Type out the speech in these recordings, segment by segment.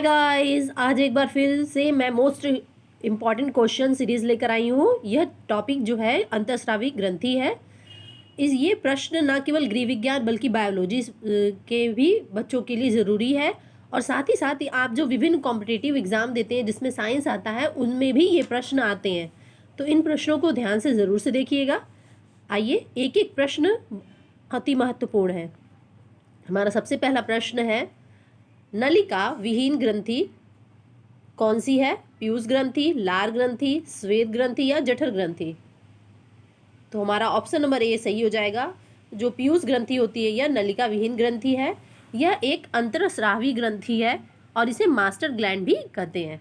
Guys, आज एक बार फिर से मैं मोस्ट इम्पॉर्टेंट क्वेश्चन सीरीज लेकर आई हूँ। यह टॉपिक जो है अंतःस्रावी ग्रंथि है। ये प्रश्न न केवल गृह विज्ञान बल्कि बायोलॉजी के भी बच्चों के लिए ज़रूरी है। और साथ ही आप जो विभिन्न कॉम्पिटिटिव एग्जाम देते हैं जिसमें साइंस आता है, उनमें भी ये प्रश्न आते हैं। तो इन प्रश्नों को ध्यान से ज़रूर से देखिएगा। आइए, एक एक प्रश्न अति महत्वपूर्ण है। हमारा सबसे पहला प्रश्न है, नलिका विहीन ग्रंथि कौन सी है? पीयूष ग्रंथि, लार ग्रंथि, श्वेत ग्रंथि या जठर ग्रंथि? तो हमारा ऑप्शन नंबर ए सही हो जाएगा। जो पीयूष ग्रंथि होती है यह नलिका विहीन ग्रंथि है। यह एक अंतःस्रावी ग्रंथि है और इसे मास्टर ग्लैंड भी कहते हैं।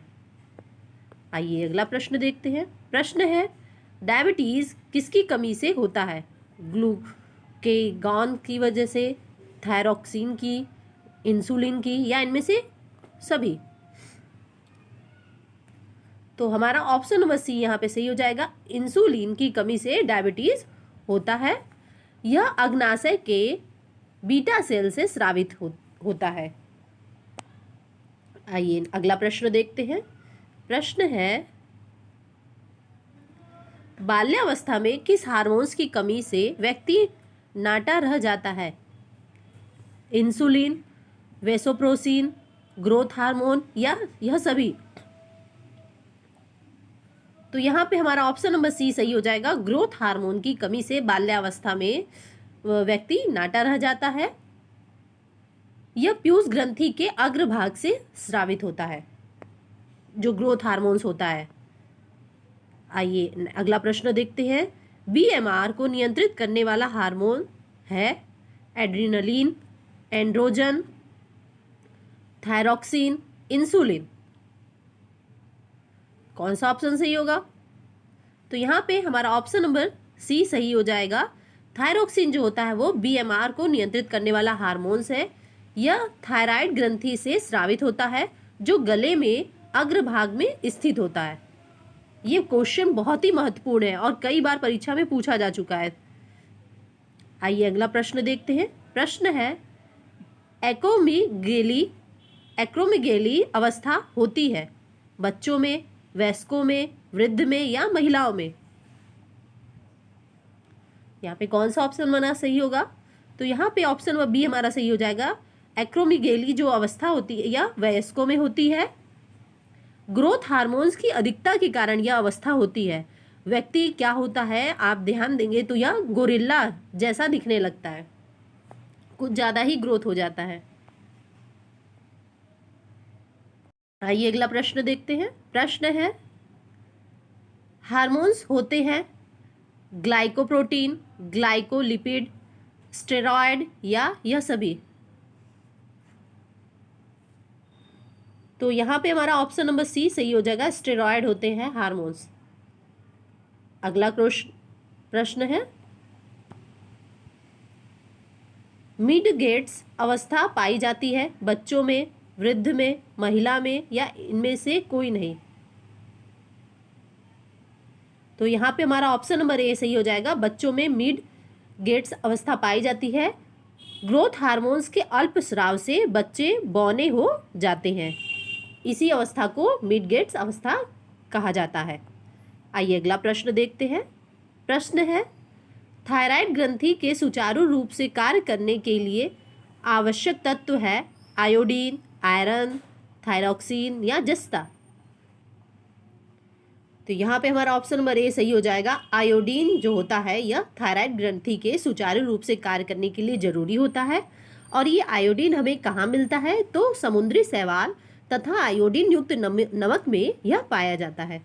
आइए अगला प्रश्न देखते हैं। प्रश्न है, डायबिटीज किसकी कमी से होता है? ग्लूकेगॉन की वजह से, थायरॉक्सिन की, इंसुलिन की या इनमें से सभी? तो हमारा ऑप्शन नंबर सी यहाँ पे सही हो जाएगा। इंसुलिन की कमी से डायबिटीज होता है। यह अग्नाशय के बीटा सेल से स्रावित होता है। आइए अगला प्रश्न देखते हैं। प्रश्न है, बाल्यावस्था में किस हार्मोन्स की कमी से व्यक्ति नाटा रह जाता है? इंसुलिन, वेसोप्रोसिन, ग्रोथ हार्मोन या यह सभी? तो यहाँ पे हमारा ऑप्शन नंबर सी सही हो जाएगा। ग्रोथ हार्मोन की कमी से बाल्यावस्था में व्यक्ति नाटा रह जाता है। यह पीयूष ग्रंथि के अग्रभाग से स्रावित होता है, जो ग्रोथ हार्मोन्स होता है। आइए अगला प्रश्न देखते हैं। बीएमआर को नियंत्रित करने वाला हार्मोन है एड्रिनलिन, एंड्रोजन, थायरॉक्सिन, इंसुलिन? कौन सा ऑप्शन सही होगा? तो यहाँ पे हमारा ऑप्शन नंबर सी सही हो जाएगा। थायरॉक्सिन जो होता है वो बीएमआर को नियंत्रित करने वाला हार्मोन्स है। यह थायराइड ग्रंथि से स्रावित होता है, जो गले में अग्रभाग में स्थित होता है। ये क्वेश्चन बहुत ही महत्वपूर्ण है और कई बार परीक्षा में पूछा जा चुका है। आइए अगला प्रश्न देखते हैं। प्रश्न है, एक्रोमेगेली अवस्था होती है बच्चों में, वयस्कों में, वृद्ध में या महिलाओं में? यहाँ पे कौन सा ऑप्शन हमारा सही होगा? तो यहाँ पे ऑप्शन नंबर बी हमारा सही हो जाएगा। एक्रोमेगेली जो अवस्था होती है यह वयस्कों में होती है। ग्रोथ हार्मोन्स की अधिकता के कारण यह अवस्था होती है। व्यक्ति क्या होता है, आप ध्यान देंगे तो यह गोरिल्ला जैसा दिखने लगता है, कुछ ज्यादा ही ग्रोथ हो जाता है। आइए अगला प्रश्न देखते हैं। प्रश्न है, हार्मोन्स होते हैं ग्लाइकोप्रोटीन, ग्लाइकोलिपिड, स्टेरॉयड या यह सभी? तो यहाँ पे हमारा ऑप्शन नंबर सी सही हो जाएगा। स्टेरॉयड होते हैं हार्मोन्स। अगला प्रश्न है, मिड गेट्स अवस्था पाई जाती है बच्चों में, वृद्ध में, महिला में या इनमें से कोई नहीं? तो यहाँ पे हमारा ऑप्शन नंबर ए सही हो जाएगा। बच्चों में मिड गेट्स अवस्था पाई जाती है। ग्रोथ हार्मोन्स के अल्प स्राव से बच्चे बौने हो जाते हैं। इसी अवस्था को मिड गेट्स अवस्था कहा जाता है। आइए अगला प्रश्न देखते हैं। प्रश्न है, थायराइड ग्रंथि के सुचारू रूप से कार्य करने के लिए आवश्यक तत्व है आयोडीन, आयरन, थायरॉक्सिन या जस्ता? तो यहाँ पे हमारा ऑप्शन नंबर ए सही हो जाएगा। आयोडीन जो होता है यह थायराइड ग्रंथि के सुचारू रूप से कार्य करने के लिए जरूरी होता है। और ये आयोडीन हमें कहाँ मिलता है? तो समुद्री शैवाल तथा आयोडीन युक्त नमक में यह पाया जाता है।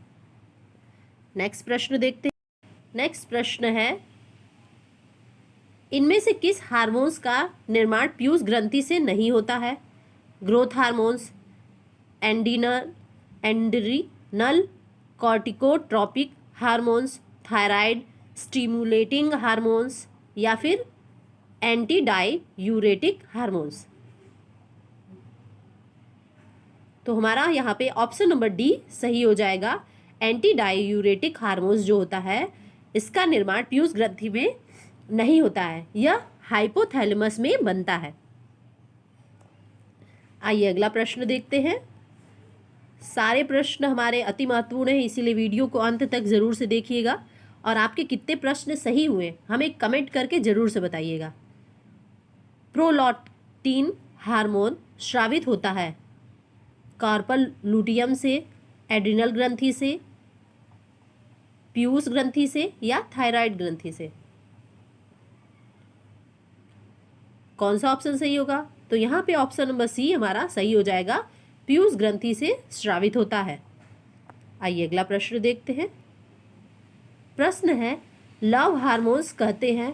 नेक्स्ट प्रश्न देखते हैं। नेक्स्ट प्रश्न है, इनमें से किस हार्मोन्स का निर्माण पीयूष ग्रंथि से नहीं होता है? Growth hormones, adrenal corticotropic hormones, thyroid stimulating hormones या फिर एंटी डाययूरेटिक हार्मोन्स? तो हमारा यहाँ पे ऑप्शन नंबर डी सही हो जाएगा। एंटी डाययूरेटिक हार्मोन्स जो होता है इसका निर्माण पीयूष ग्रंथि में नहीं होता है, यह हाइपोथैलेमस में बनता है। आइए अगला प्रश्न देखते हैं। सारे प्रश्न हमारे अति महत्वपूर्ण हैं, इसीलिए वीडियो को अंत तक ज़रूर से देखिएगा। और आपके कितने प्रश्न सही हुए हमें कमेंट करके ज़रूर से बताइएगा। प्रोलैक्टिन हार्मोन स्रावित होता है कार्पल लुटियम से, एड्रिनल ग्रंथि से, पीयूष ग्रंथि से या थायराइड ग्रंथि से। कौन सा ऑप्शन सही होगा? तो यहाँ पे ऑप्शन नंबर सी हमारा सही हो जाएगा, पीयूष ग्रंथि से स्रावित होता है। आइए अगला प्रश्न देखते हैं। प्रश्न है, लव हार्मोन्स कहते हैं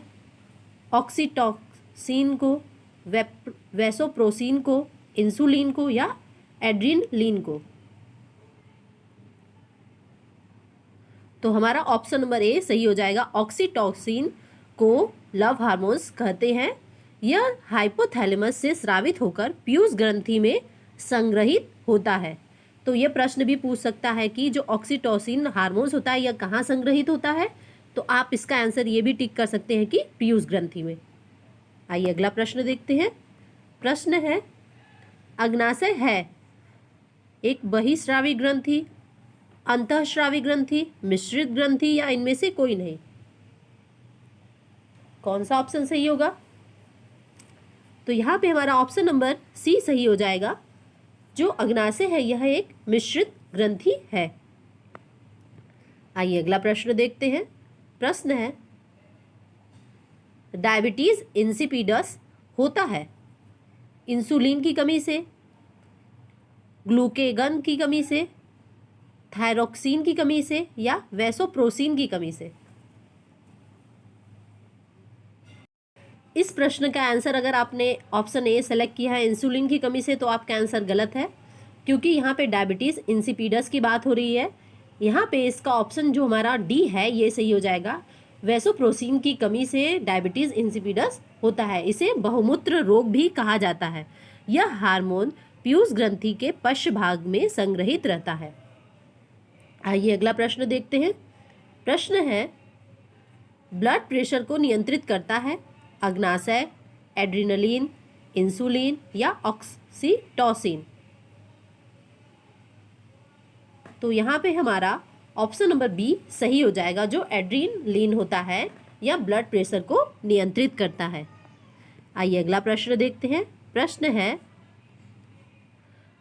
ऑक्सीटोसिन को, वैसोप्रोसिन को, इंसुलिन को या एड्रिनलिन को। तो हमारा ऑप्शन नंबर ए सही हो जाएगा, ऑक्सीटोसिन को लव हार्मोन्स कहते हैं। यह हाइपोथैलेमस से स्रावित होकर पीयूष ग्रंथि में संग्रहित होता है। तो यह प्रश्न भी पूछ सकता है कि जो ऑक्सीटोसिन हार्मोन्स होता है यह कहाँ संग्रहित होता है, तो आप इसका आंसर ये भी टिक कर सकते हैं कि पीयूष ग्रंथि में। आइए अगला प्रश्न देखते हैं। प्रश्न है, अग्नाशय है एक बहिस्रावी ग्रंथि, अंतःस्रावी ग्रंथि, मिश्रित ग्रंथि या इनमें से कोई नहीं। कौन सा ऑप्शन सही होगा? तो यहाँ पे हमारा ऑप्शन नंबर सी सही हो जाएगा। जो अग्नाशय है यह एक मिश्रित ग्रंथि है। आइए अगला प्रश्न देखते हैं। प्रश्न है, डायबिटीज इंसिपिडस होता है इंसुलिन की कमी से, ग्लूकेगन की कमी से, थायरोक्सिन की कमी से या वैसोप्रोसिन की कमी से। इस प्रश्न का आंसर अगर आपने ऑप्शन ए सेलेक्ट किया है इंसुलिन की कमी से, तो आपका आंसर गलत है, क्योंकि यहाँ पे डायबिटीज़ इंसिपिडस की बात हो रही है। यहाँ पे इसका ऑप्शन जो हमारा डी है ये सही हो जाएगा। वैसोप्रोसिन की कमी से डायबिटीज़ इंसिपिडस होता है। इसे बहुमूत्र रोग भी कहा जाता है। यह हार्मोन पीयूष ग्रंथि के पश्च भाग में संग्रहित रहता है। आइए अगला प्रश्न देखते हैं। प्रश्न है, ब्लड प्रेशर को नियंत्रित करता है अग्नाशय, एड्रिनलिन, इंसुलिन या ऑक्सीटोसिन। तो यहाँ पे हमारा ऑप्शन नंबर बी सही हो जाएगा। जो एड्रिनलिन होता है यह ब्लड प्रेशर को नियंत्रित करता है। आइए अगला प्रश्न देखते हैं। प्रश्न है,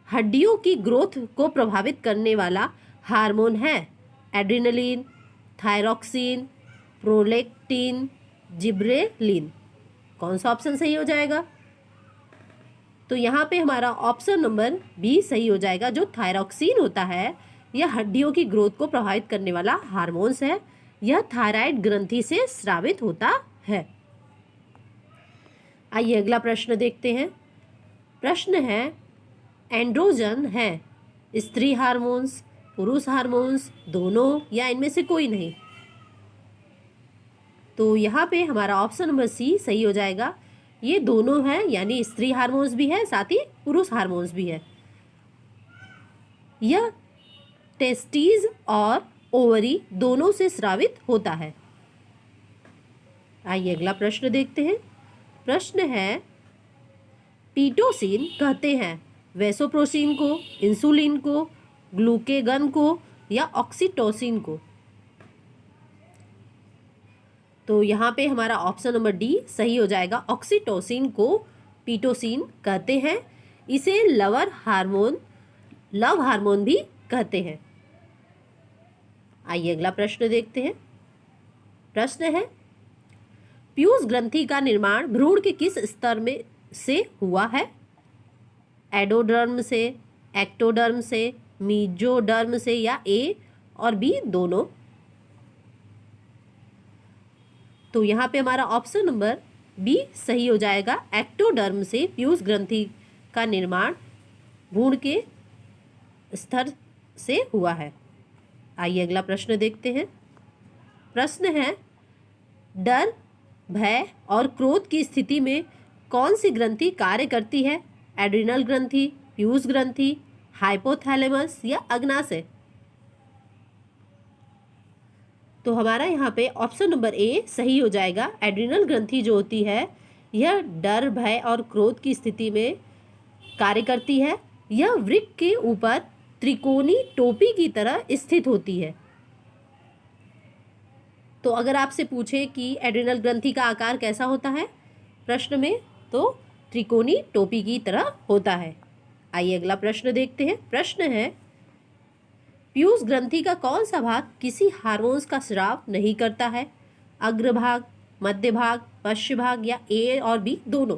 हड्डियों की ग्रोथ को प्रभावित करने वाला हार्मोन है एड्रिनलिन, थायरोक्सिन, प्रोलैक्टिन, जिब्रेलिन। कौन सा ऑप्शन सही हो जाएगा? तो यहाँ पे हमारा ऑप्शन नंबर बी सही हो जाएगा। जो थायरोक्सिन होता है यह हड्डियों की ग्रोथ को प्रभावित करने वाला हार्मोन्स है। यह थायराइड ग्रंथि से स्रावित होता है। आइए अगला प्रश्न देखते हैं। प्रश्न है, एंड्रोजन है स्त्री हार्मोन्स, पुरुष हार्मोन्स, दोनों या इनमें से कोई नहीं। तो यहाँ पे हमारा ऑप्शन नंबर सी सही हो जाएगा। ये दोनों है, यानी स्त्री हार्मोन्स भी है साथ ही पुरुष हार्मोन्स भी है। यह टेस्टीज और ओवरी दोनों से स्रावित होता है। आइए अगला प्रश्न देखते हैं। प्रश्न है, पीटोसिन कहते हैं वैसोप्रोसिन को, इंसुलिन को, ग्लूकेगन को या ऑक्सीटोसिन को। तो यहाँ पे हमारा ऑप्शन नंबर डी सही हो जाएगा। ऑक्सीटोसिन को पीटोसिन कहते हैं। इसे लव हार्मोन भी कहते हैं। आइए अगला प्रश्न देखते हैं। प्रश्न है, पीयूष ग्रंथि का निर्माण भ्रूण के किस स्तर में से हुआ है? एडोडर्म से, एक्टोडर्म से, मीजोडर्म से या ए और बी दोनों। तो यहाँ पे हमारा ऑप्शन नंबर बी सही हो जाएगा। एक्टोडर्म से पीयूष ग्रंथि का निर्माण भ्रूण के स्तर से हुआ है। आइए अगला प्रश्न देखते हैं। प्रश्न है, डर, भय और क्रोध की स्थिति में कौन सी ग्रंथि कार्य करती है? एड्रिनल ग्रंथि, पीयूष ग्रंथि, हाइपोथैलेमस या अग्नाशय। तो हमारा यहाँ पे ऑप्शन नंबर ए सही हो जाएगा। एड्रिनल ग्रंथि जो होती है यह डर, भय और क्रोध की स्थिति में कार्य करती है। यह वृक्क के ऊपर त्रिकोणी टोपी की तरह स्थित होती है। तो अगर आपसे पूछे कि एड्रिनल ग्रंथि का आकार कैसा होता है प्रश्न में, तो त्रिकोणी टोपी की तरह होता है। आइए अगला प्रश्न देखते हैं। प्रश्न है, पीयूष ग्रंथि का कौन सा भाग किसी हार्मोन्स का स्राव नहीं करता है? अग्रभाग, मध्य भाग, पश्च भाग या ए और बी दोनों?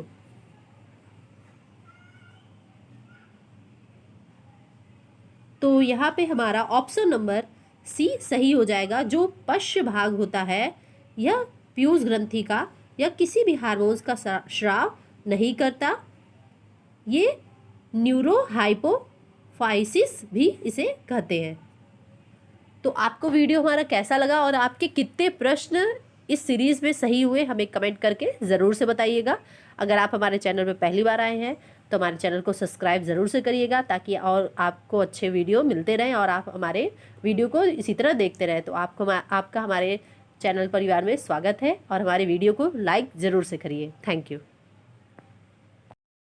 तो यहाँ पे हमारा ऑप्शन नंबर सी सही हो जाएगा। जो पश्च भाग होता है यह पीयूष ग्रंथि का या किसी भी हार्मोन्स का स्राव नहीं करता। ये न्यूरोहाइपोफाइसिस भी इसे कहते हैं। तो आपको वीडियो हमारा कैसा लगा और आपके कितने प्रश्न इस सीरीज़ में सही हुए हमें कमेंट करके ज़रूर से बताइएगा। अगर आप हमारे चैनल पर पहली बार आए हैं तो हमारे चैनल को सब्सक्राइब ज़रूर से करिएगा, ताकि और आपको अच्छे वीडियो मिलते रहें और आप हमारे वीडियो को इसी तरह देखते रहें। तो आपका हमारे चैनल परिवार में स्वागत है और हमारे वीडियो को लाइक ज़रूर से करिए। Thank you.